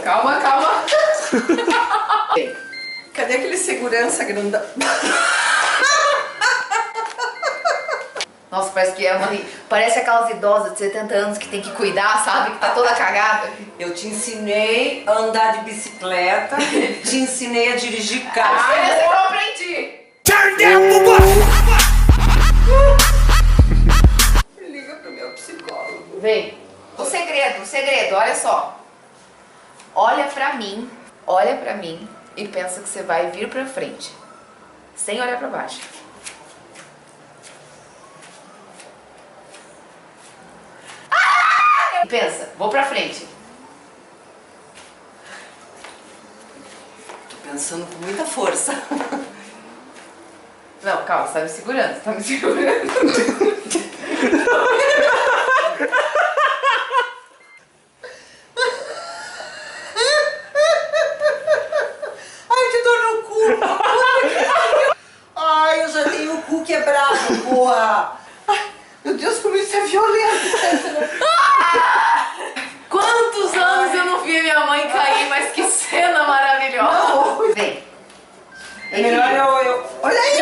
Calma, calma. Cadê aquele segurança grandão? Nossa, parece que é uma... Parece aquelas idosas de 70 anos que tem que cuidar, sabe? Que tá toda cagada. Eu te ensinei a andar de bicicleta, te ensinei a dirigir carro. A diferença é que eu aprendi. Turn down Liga pro meu psicólogo. Vem. O segredo, olha só. Olha pra mim e pensa que você vai vir pra frente. Sem olhar pra baixo. E pensa, vou pra frente. Tô pensando com muita força. Não, calma, você tá me segurando, você tá me segurando. Ai, que dor no cu! Ai, eu já tenho o cu quebrado, porra! Ai, meu Deus, como isso é violento. Quantos anos eu não vi minha mãe cair, mas que cena maravilhosa. Não. Vem. É melhor eu... Olha aí!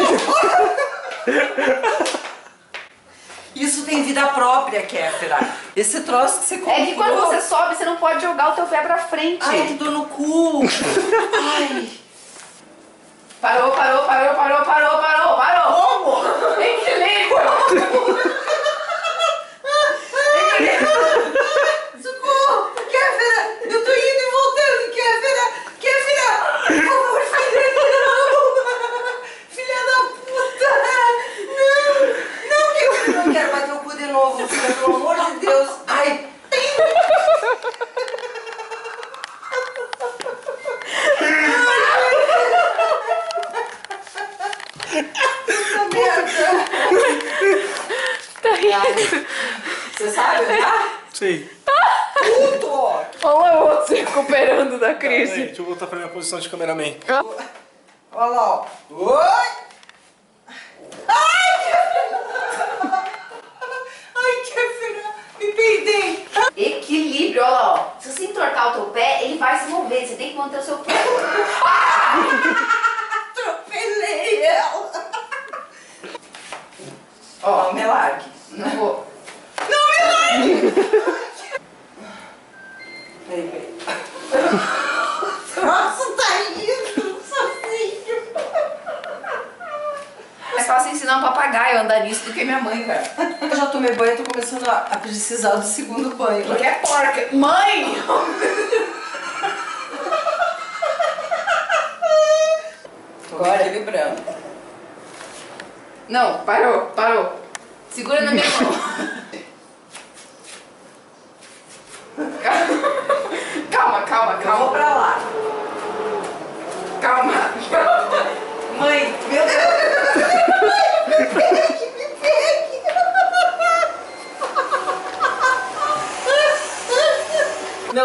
Isso tem vida própria, Kéfera. Esse troço que você comprou... É que quando você sobe, você não pode jogar o teu pé pra frente. Ai, que dor no cu! Ai! Parou. Como? Equilíbrio. Socorro! Kéfera! Eu tô indo e voltando, Kéfera! Kéfera! Por favor, filha da puta! Não, Kéfera! Eu não quero bater o cu de novo, filha, pelo amor de Deus! Ai! Essa merda! Tá rindo. Você sabe, tá? Sim. Puto! Olha o outro se recuperando da crise. Aí, deixa eu voltar pra minha posição de cameraman. Olha lá, ó. Oi! Ai, Kéfera! Me peidei! Equilíbrio, olha lá, ó. Se você entortar o teu pé, ele vai se mover. Você tem que manter o seu pé. Atropelei ela! Ó, Não me largue. não vou. Não me largue! Peraí. Nossa, tá indo sozinho! Mais fácil ensinar um papagaio a andar nisso do que minha mãe, cara. Eu já tomei banho e tô começando a precisar do segundo banho. Porque é porca. Mãe! Agora equilibrando. Não, parou. Segura na minha mão. Eu vou Calma. pra